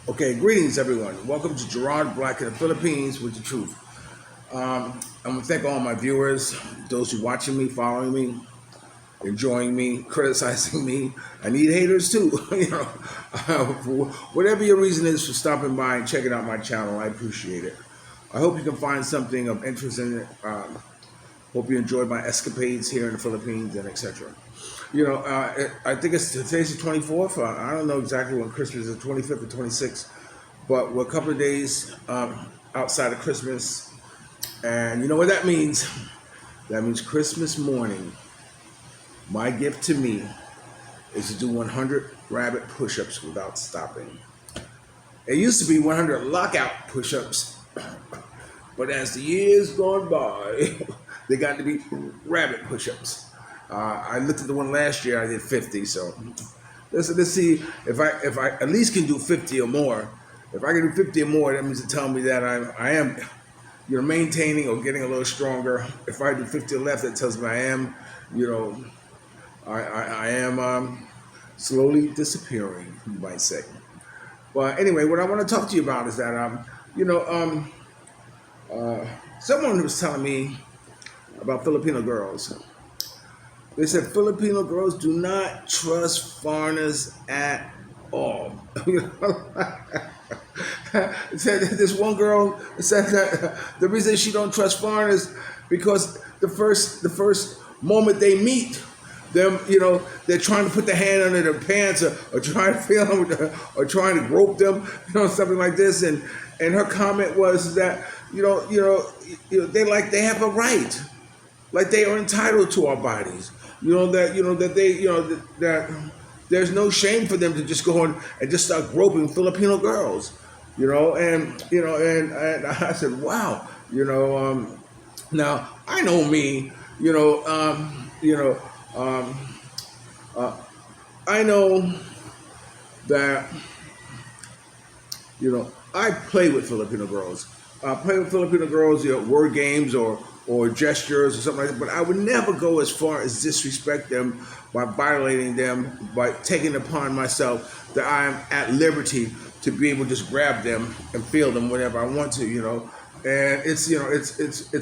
Okay, greetings everyone. Welcome to Gerard Black in the Philippines with the truth. I want to thank all my viewers, those who watching me, following me, enjoying me, criticizing me. I need haters too. For whatever your reason is for stopping by and checking out my channel, I appreciate it. I hope you can find something of interest in it. Hope you enjoyed my escapades here in the Philippines and etc. I think today's the 24th. I don't know exactly when Christmas is, 25th or 26th, but we're a couple of days outside of Christmas, and you know what that means? That means Christmas morning. My gift to me is to do 100 rabbit push-ups without stopping. It used to be 100 lockout push-ups, but as the years gone by, they got to be rabbit push-ups. I looked at the one last year. I did 50. So let's see if I at least can do 50 or more. If I can do 50 or more, that means to tell me that I am maintaining or getting a little stronger. If I do 50 or less, that tells me I am I am slowly disappearing, you might say. But anyway, what I want to talk to you about is that someone was telling me about Filipino girls. They said Filipino girls do not trust foreigners at all. Said this one girl said that the reason she don't trust foreigners because the first moment they meet them, they're trying to put their hand under their pants or trying to feel them or trying to grope them, something like this. And her comment was that they have a right, like they are entitled to our bodies. That there's no shame for them to just go on and just start groping Filipino girls, and I said, wow, now I know me, I know that, I play with Filipino girls. Play with Filipino girls, word games or gestures or something like that. But I would never go as far as disrespect them by violating them, by taking it upon myself that I am at liberty to be able to just grab them and feel them whenever I want to, And it's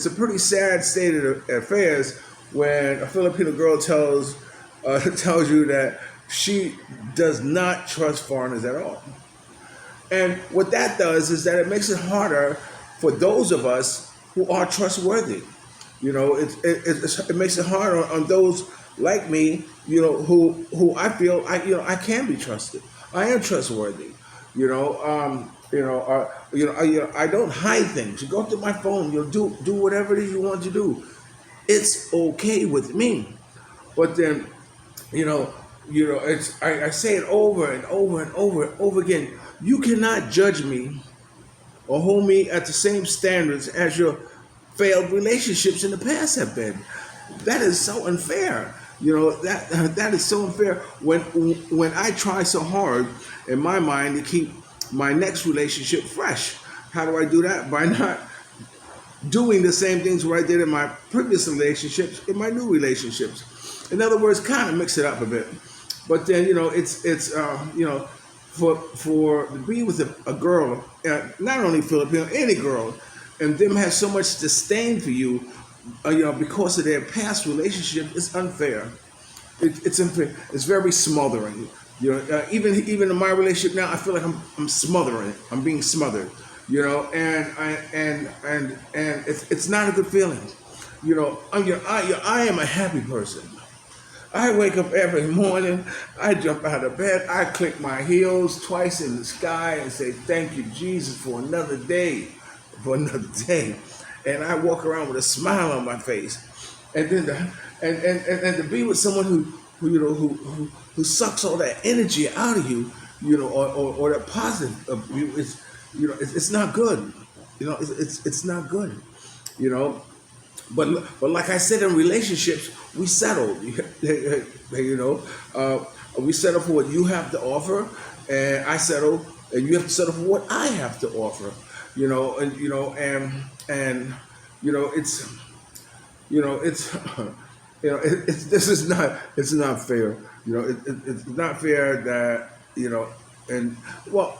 a pretty sad state of affairs when a Filipino girl tells you that she does not trust foreigners at all. And what that does is that it makes it harder for those of us who are trustworthy. It makes it hard on those like me, who I feel I can be trusted. I am trustworthy. I don't hide things. You go through my phone, do whatever it is you want to do. It's okay with me. But then, I say it over and over and over and over again. You cannot judge me or hold me at the same standards as your failed relationships in the past have been. That is so unfair. That is so unfair when I try so hard in my mind to keep my next relationship fresh. How do I do that? By not doing the same things where I did in my previous relationships in my new relationships. In other words, kind of mix it up a bit. But then for to be with a girl, not only Filipino, any girl, and them have so much disdain for you, because of their past relationship, it's unfair. It's unfair. It's very smothering. Even in my relationship now, I feel like I'm smothering. I'm being smothered. And it's not a good feeling. I am a happy person. I wake up every morning, I jump out of bed, I click my heels twice in the sky and say, thank you, Jesus, for another day. And I walk around with a smile on my face. And then and to be with someone who sucks all that energy out of you, or that positive of you, it's not good. It's not good. But like I said, in relationships, we settle. We settle for what you have to offer, and I settle, and you have to settle for what I have to offer. It's not fair. It's not fair that and well,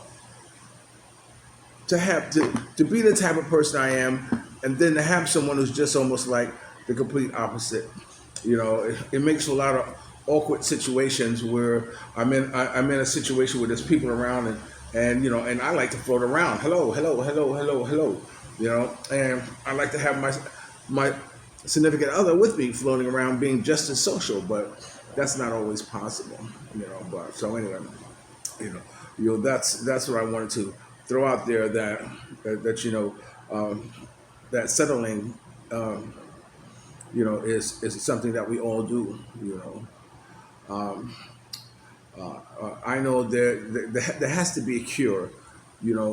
to be the type of person I am, and then to have someone who's just almost like the complete opposite. It makes a lot of awkward situations where I'm in a situation where there's people around, and I like to float around. Hello, hello, hello, hello, hello. And I like to have my significant other with me floating around being just as social, but that's not always possible. But so anyway, that's what I wanted to throw out there, that settling is something that we all do. I know there has to be a cure,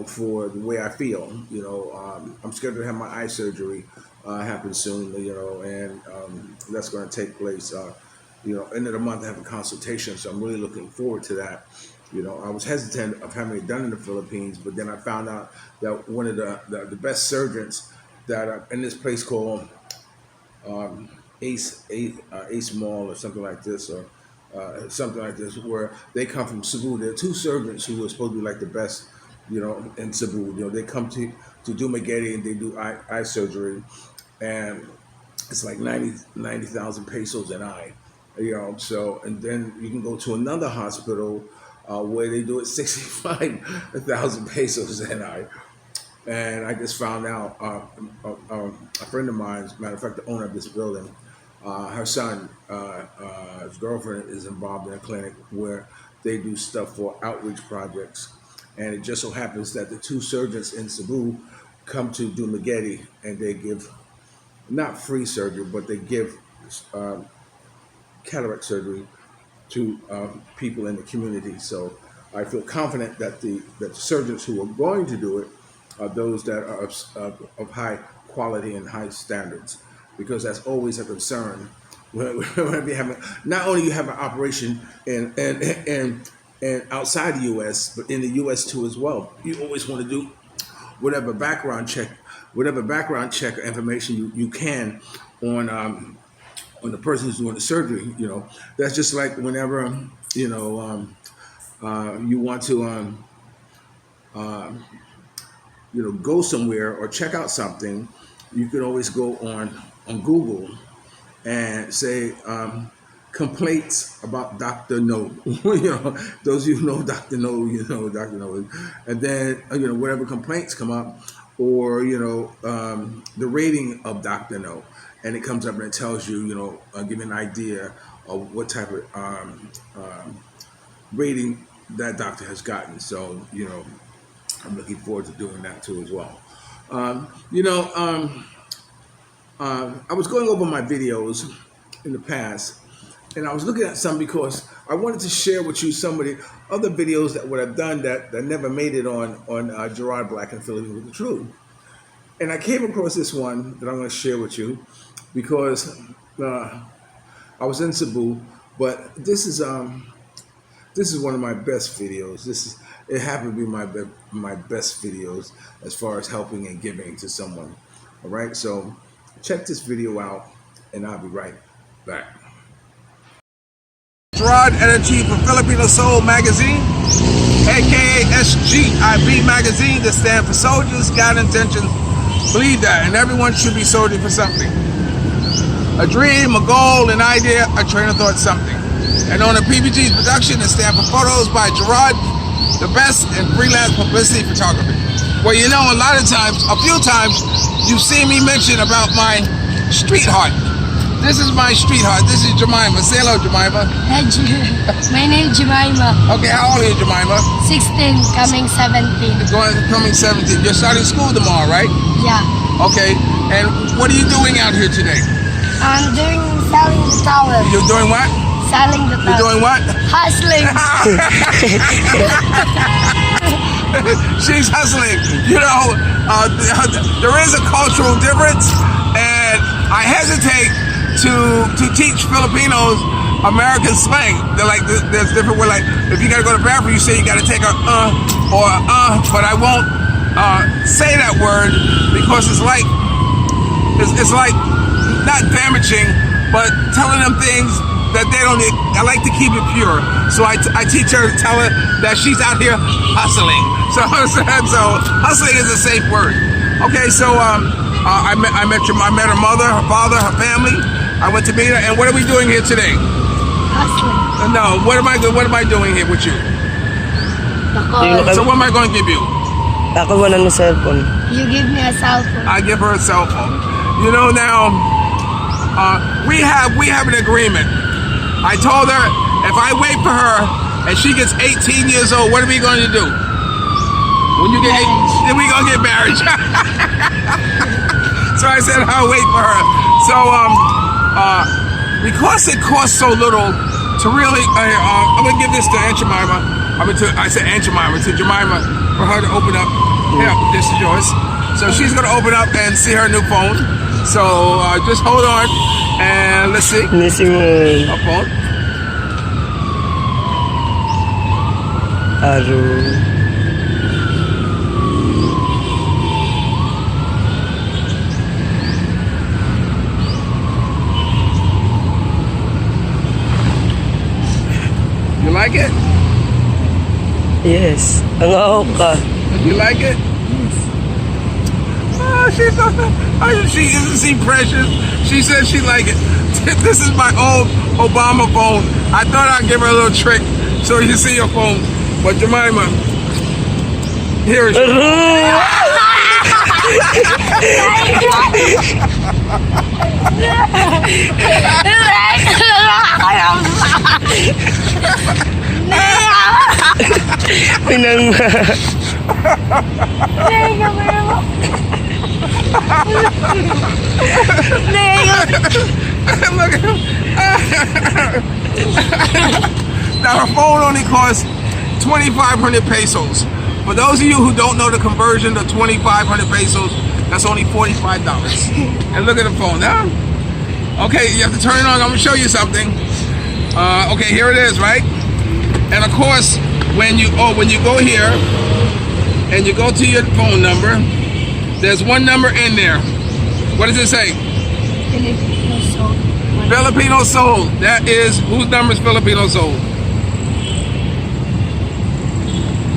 for the way I feel. I'm scheduled to have my eye surgery happen soon, and that's going to take place, end of the month. I have a consultation, so I'm really looking forward to that. I was hesitant of having it done in the Philippines, but then I found out that one of the best surgeons that are in this place called Ace Mall or something like this, or something like this, where they come from Cebu. There are two surgeons who are supposed to be like the best, in Cebu. They come to Dumaguete and they do eye surgery, and it's like 90,000 pesos an eye. So, and then you can go to another hospital where they do it 65,000 pesos an eye. And I just found out a friend of mine, as a matter of fact, the owner of this building, her son, his girlfriend is involved in a clinic where they do stuff for outreach projects. And it just so happens that the two surgeons in Cebu come to Dumaguete, and they give not free surgery, but they give cataract surgery to people in the community. So I feel confident that the surgeons who are going to do it are those that are of high quality and high standards, because that's always a concern when we have not only you have an operation and outside the U.S. but in the U.S. too as well. You always want to do whatever background check information you can on the person who's doing the surgery. That's just like whenever you want to go somewhere or check out something, you can always go on Google and say complaints about Dr. No. Those of you who know Dr. No, Dr. No. And then whatever complaints come up, or the rating of Dr. No, and it comes up and it tells you, give you an idea of what type of rating that doctor has gotten. So I'm looking forward to doing that too as well. I was going over my videos in the past, and I was looking at some because I wanted to share with you some of the other videos that would have done that never made it on Gerard Black and Philippines with the Truth. And I came across this one that I'm going to share with you because I was in Cebu, but this is one of my best videos. It happened to be my best videos as far as helping and giving to someone. All right, so check this video out, and I'll be right back. Gerard, editor-in-chief of Filipino Soul Magazine, aka SGIB Magazine, that stands for Soldiers Got Intentions, Believe That, and everyone should be soldiering for something. A dream, a goal, an idea, a train of thought, something. And on a PPG's production, it stands for Photos by Gerard, the best in freelance publicity photography. Well, a few times, you've seen me mention about my street heart. This is my street heart. This is Jemima. Say hello, Jemima. Hi, my name is Jemima. Okay, how old are you, Jemima? 16, coming 17. Coming 17. You're starting school tomorrow, right? Yeah. Okay, and what are you doing out here today? I'm selling the towel. You're doing what? Selling the towel. You're doing what? Hustling. She's hustling. There is a cultural difference, and I hesitate to teach Filipinos American slang. They're like, there's different way. Like, if you gotta go to the bathroom, you say you gotta take a or but I won't say that word because it's like not damaging, but telling them things that they I like to keep it pure. So I teach her to tell her that she's out here hustling. So hustling is a safe word. Okay, so I met her mother, her father, her family. I went to meet her, and what are we doing here today? Hustling. No, what am I doing here with you? Because So what am I going to give you? Ako wala ng cellphone. you give me a cell phone. I give her a cell phone. You know, now we have an agreement. I told her if I wait for her and she gets 18 years old, what are we going to do? When you get then we gonna get married. So I said I'll wait for her. So because it costs so little to really, I'm gonna give this to Aunt Jemima. I said Aunt Jemima to Jemima for her to open up. Yeah, this is yours. So she's gonna open up and see her new phone. So just hold on and let's see. Missing A phone. Aro. You like it? Yes. Ang ahok ka. You like it? Yes. Oh, she doesn't seem precious. She says she like it. This is my old Obama phone. I thought I'd give her a little trick so you see your phone. But Jemima, here is Pinang... Look at him. Now her phone only costs 2,500 pesos. For those of you who don't know the conversion to 2,500 pesos, that's only $45. And look at the phone now. Okay, you have to turn it on. I'm gonna show you something. Okay, here it is, right? And of course, when you go here and you go to your phone number, there's one number in there. What does it say? Filipino soul. Filipino Soul. That is, whose number is Filipino Soul?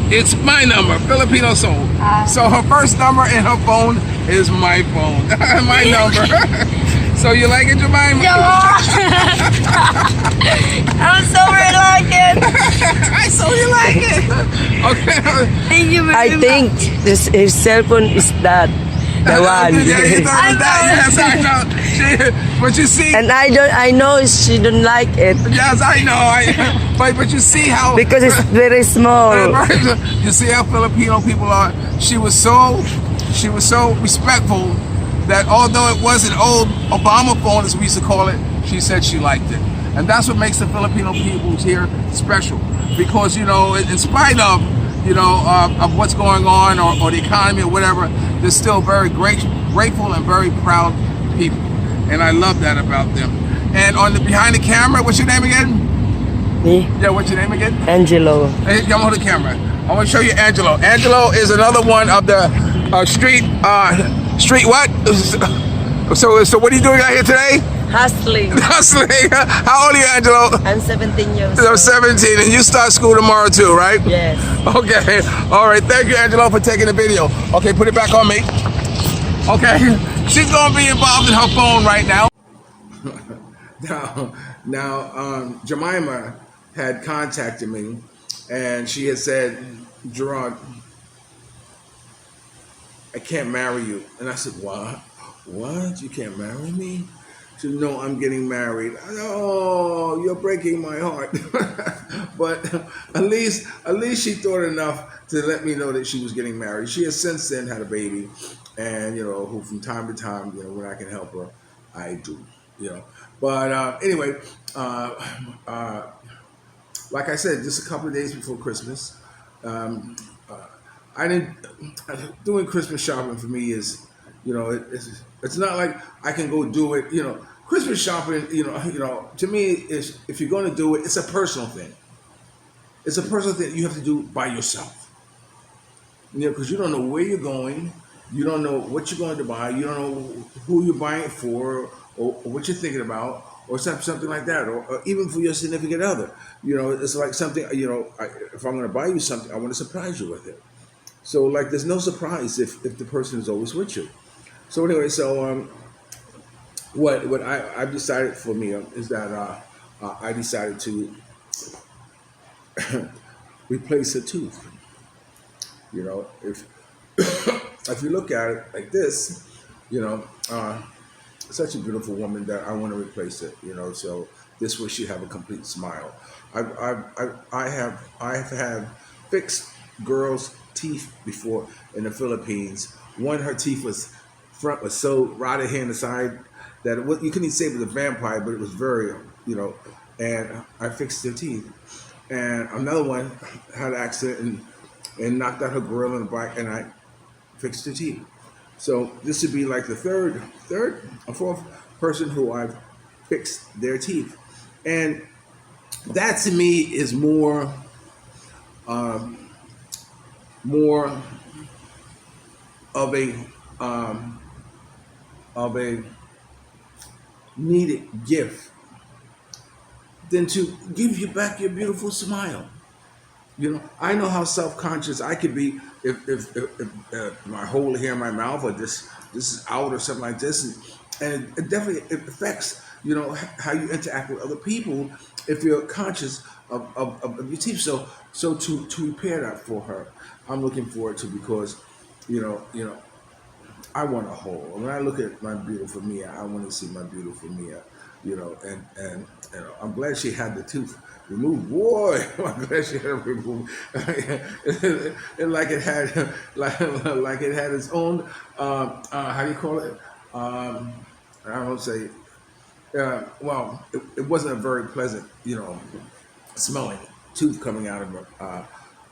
It's my number, Filipino Soul. So her first number in her phone is my phone, my number. So you like it, Jemima? I'm so like it. I saw you like it. Okay. Thank you very I much. think his cellphone is that. The one. Yeah, you thought it was that. Yes, I know. But you see, And I know she don't like it yes, I know. But you see how because it's very small. you see how Filipino people are. She was so respectful that although it was an old Obama phone, as we used to call it, she said she liked it. And that's what makes the Filipino people here special. Because, you know, in spite of, you know, of what's going on or the economy or whatever, they're still very grateful and very proud people. And I love that about them. And on the behind the camera, what's your name again? Me? Yeah, what's your name again? Angelo. Hey, come on the camera. I want to show you Angelo. Angelo is another one of the street what? So what are you doing out here today? Hustling. Hustling. How old are you, Angelo? I'm 17 years I'm old. 17, and you start school tomorrow too, right? Yes. Okay. All right. Thank you, Angelo, for taking the video. Okay, put it back on me. Okay. She's gonna be involved in her phone right now. Now, Jemima had contacted me, and she had said, Gerard, I can't marry you. And I said, what? What? You can't marry me? She said, no, I'm getting married. I said, oh, you're breaking my heart. But at least she thought enough to let me know that she was getting married. She has since then had a baby, and you know, who from time to time, you know, when I can help her, I do. You know, but anyway, like I said, just a couple of days before Christmas, I didn't. Doing Christmas shopping for me is, you know, it's not like I can go do it. You know, Christmas shopping, you know, to me is, if you're going to do it, it's a personal thing. It's a personal thing you have to do by yourself. You know, because you don't know where you're going, you don't know what you're going to buy, you don't know who you're buying it for, or what you're thinking about, or something like that, or even for your significant other. It's like something. If I'm going to buy you something, I want to surprise you with it. So like, there's no surprise if the person is always with you. So anyway, what I've decided for me is that I decided to replace a tooth. If if you look at it like this, you know, such a beautiful woman that I want to replace it. So this way she have a complete smile. I have had fixed girls' teeth before in the Philippines. One, her teeth was front was so rotted here in the side that you couldn't even say it was a vampire, but it was very, and I fixed their teeth. And another one had an accident and knocked out her grill in the back, and I fixed her teeth. So this would be like the third or fourth person who I've fixed their teeth, and that to me is more of a um, of a needed gift than to give you back your beautiful smile. I know how self-conscious I could be if my whole hair in my mouth or this is out or something like this, and it definitely it affects how you interact with other people if you're conscious of your teeth. So to repair that for her, I'm looking forward to, because I want a whole. When I look at my beautiful Mia, I want to see my beautiful Mia. And I'm glad she had the tooth removed. Boy, I'm glad she had it removed. And like it had, like it had its own. How do you call it? I don't say. Well, it wasn't a very pleasant, smelling tooth coming out of my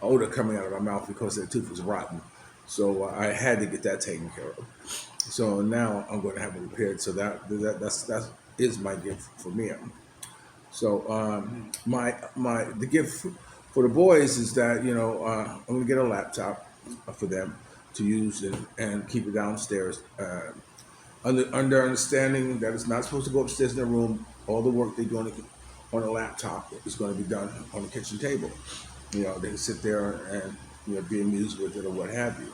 odor coming out of my mouth, because the tooth was rotten. So I had to get that taken care of. So now I'm going to have it repaired. So that is my gift for me. So the gift for the boys is that I'm going to get a laptop for them to use and keep it downstairs. Under understanding that it's not supposed to go upstairs in their room. All the work they're doing on a laptop is going to be done on the kitchen table. They can sit there and be amused with it or what have you.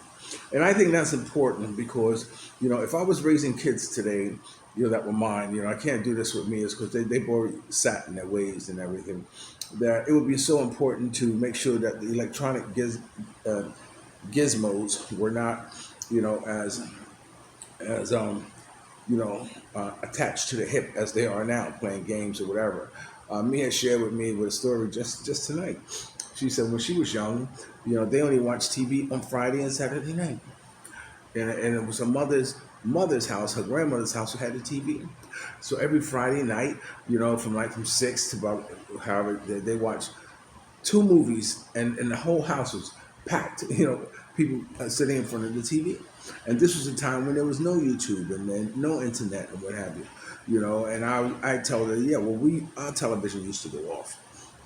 And I think that's important, because if I was raising kids today, that were mine, I can't do this with me, is because they've already sat in their ways and everything. That it would be so important to make sure that the electronic gizmos were not, as attached to the hip as they are now, playing games or whatever. Mia shared with me with a story just tonight. She said when she was young, they only watched TV on Friday and Saturday night, and it was her mother's house, her grandmother's house, who had the TV. So every Friday night, from 6 to about however they watched 2 movies, and the whole house was packed. People sitting in front of the TV. And this was a time when there was no YouTube and then no internet and what have you. And I tell her, yeah, well, our television used to go off,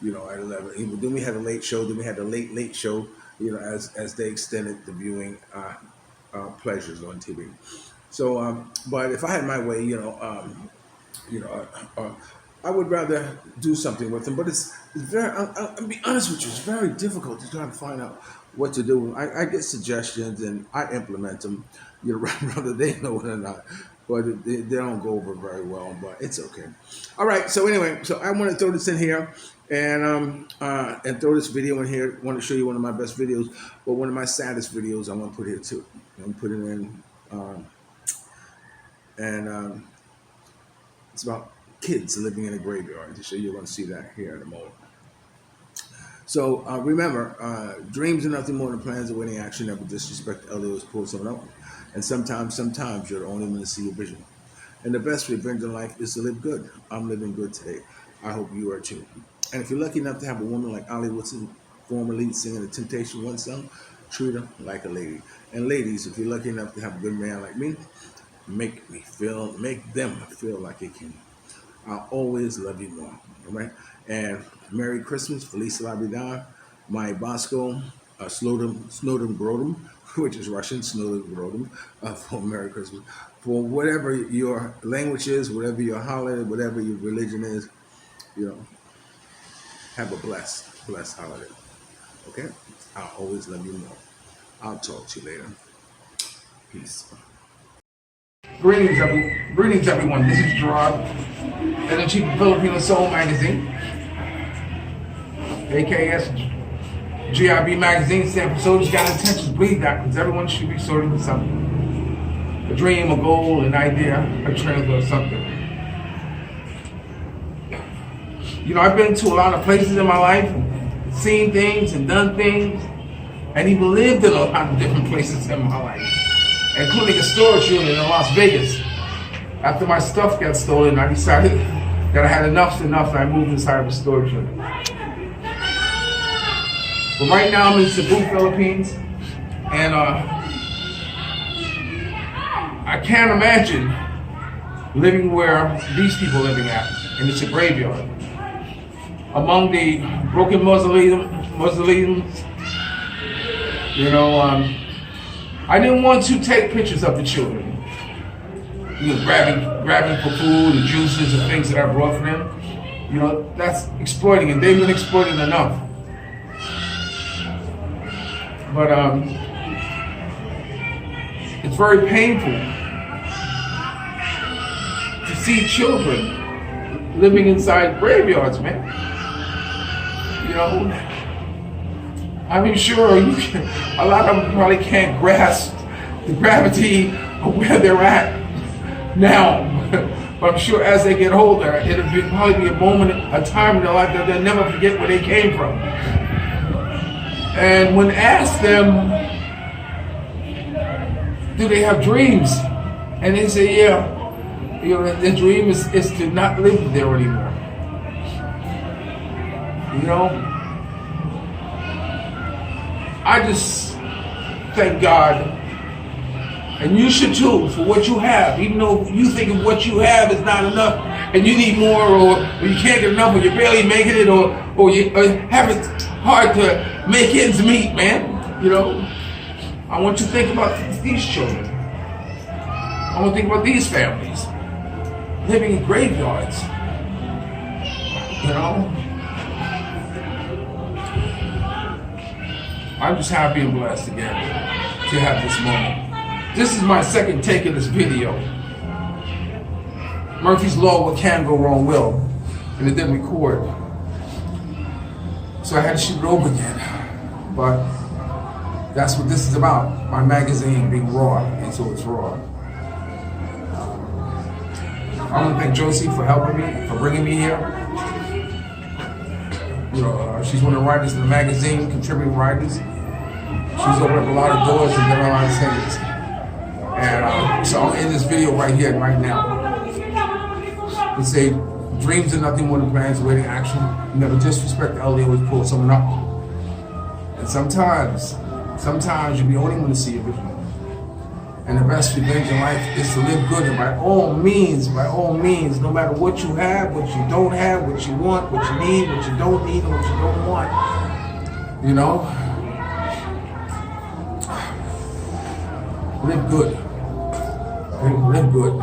at 11. Then we had a late show. Then we had a late show, as they extended the viewing pleasures on TV. So, but if I had my way, I would rather do something with them. But it's very, I'll be honest with you, it's very difficult to try to find out what to do. I get suggestions and I implement them, whether they know it or not. But they don't go over very well, but it's okay. All right, so anyway, so I want to throw this in here and throw this video in here. I want to show you one of my best videos, but one of my saddest videos I want to put here too. I'm going to put it in, and it's about kids living in a graveyard. So you're going to see that here in a moment. So remember, dreams are nothing more than plans awaiting action. Never disrespect the elders, pull someone up. And sometimes you're the only one to see your vision. And the best revenge in life is to live good. I'm living good today. I hope you are too. And if you're lucky enough to have a woman like Ali Woodson, former lead singer of the Temptation One song, treat her like a lady. And ladies, if you're lucky enough to have a good man like me, make them feel like a king. I'll always love you more. All right? And Merry Christmas, Feliz Navidad, my Bosco, Snowden Grodum, which is Russian, Snowden Grodum, for Merry Christmas. For whatever your language is, whatever your holiday, whatever your religion is, you know, have a blessed holiday. Okay? I'll always love you more. I'll talk to you later. Peace. Greetings, everyone. This is Gerard, editor-in-chief of Filipino Soul Magazine, AKS GIB Magazine. Stand for Soldiers Got Intentions, Bleed That, because everyone should be sorting for something. A dream, a goal, an idea, a trailer, or something. You know, I've been to a lot of places in my life, and seen things and done things, and even lived in a lot of different places in my life, including a storage unit in Las Vegas. After my stuff got stolen, I decided that I had enough, and I moved inside of a storage unit. But right now I'm in Cebu, Philippines, and I can't imagine living where these people are living at, and it's a graveyard. Among the broken mausoleums, you know, I didn't want to take pictures of the children, you know, grabbing for food and juices and things that I brought for them. You know, that's exploiting, and they've been exploited enough. But it's very painful to see children living inside graveyards, man. You know, I mean, sure, a lot of them probably can't grasp the gravity of where they're at now. But I'm sure as they get older, it'll probably be a time in their life that they'll never forget where they came from. And when asked them, do they have dreams? And they say, yeah, you know, their dream is to not live there anymore. You know, I just thank God, and you should too, for what you have. Even though you think of what you have is not enough, and you need more, or you can't get enough, or you're barely making it, or you have it hard to make ends meet, man. You know, I want you to think about these children. I want to think about these families living in graveyards. You know, I'm just happy and blessed again to have this moment. This is my second take of this video. Murphy's Law, what can go wrong will, and it didn't record. So I had to shoot it over again. But that's what this is about, my magazine being raw, and so it's raw. I want to thank Josie for helping me, for bringing me here. You know, she's one of the writers in the magazine, contributing writers. She's opened up a lot of doors and done a lot of things. And so I'm in this video right here and right now. They say, dreams are nothing more than plans awaiting action. You never disrespect the elder, always pull someone up. And sometimes you're the only one to see a vision. And the best revenge in life is to live good, and by all means, no matter what you have, what you don't have, what you want, what you need, what you don't need, and what you don't want, you know, live good. Live good.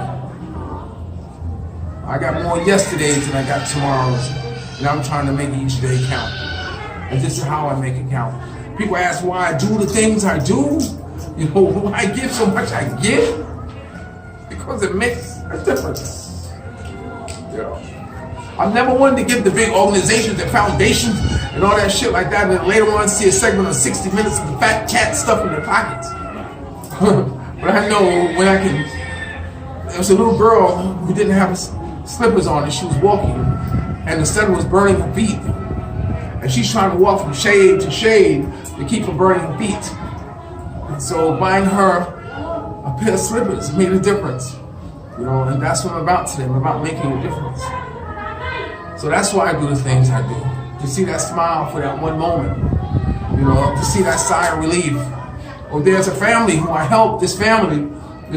I got more yesterdays than I got tomorrows, and I'm trying to make each day count. And this is how I make it count. People ask why I do the things I do. You know, why I give so much I give? Because it makes a difference. You know, I'm never one to give the big organizations and foundations and all that shit like that, and then later on see a segment of 60 minutes of the fat cat stuff in their pockets. But I know when I can. There was a little girl who didn't have slippers on, and she was walking, and the sun was burning her feet, and she's trying to walk from shade to shade to keep from burning her feet. So buying her a pair of slippers made a difference, you know, and that's what I'm about today. I'm about making a difference. So that's why I do the things I do. To see that smile for that one moment, you know, to see that sigh of relief. Or there's a family who I helped, this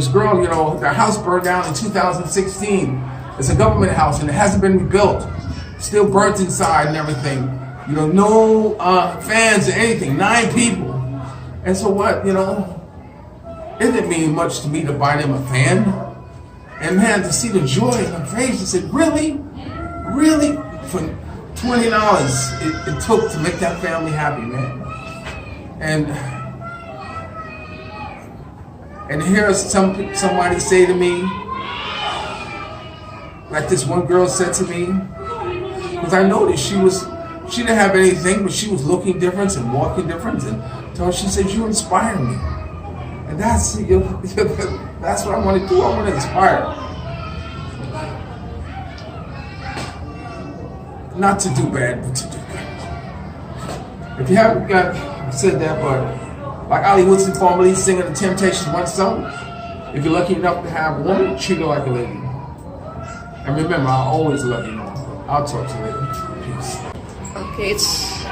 girl, you know, their house burned down in 2016. It's a government house and it hasn't been rebuilt. Still burnt inside and everything. You know, no fans or anything. 9 people. And so what? You know, it didn't mean much to me to buy them a fan. And man, to see the joy in her face, I said, really? Really? For $20 it took to make that family happy, man. And hear somebody say to me, like this one girl said to me, because I noticed she didn't have anything, but she was looking different and walking different. And so she said, "You inspire me," and that's what I want to do. I want to inspire, not to do bad, but to do good. If you haven't said that, but like Ali Woodson, formerly singer of the Temptations, once sung, if you're lucky enough to have a woman, treat her like a lady. And remember, I always love you. I'll talk to you later. Peace. Okay, it's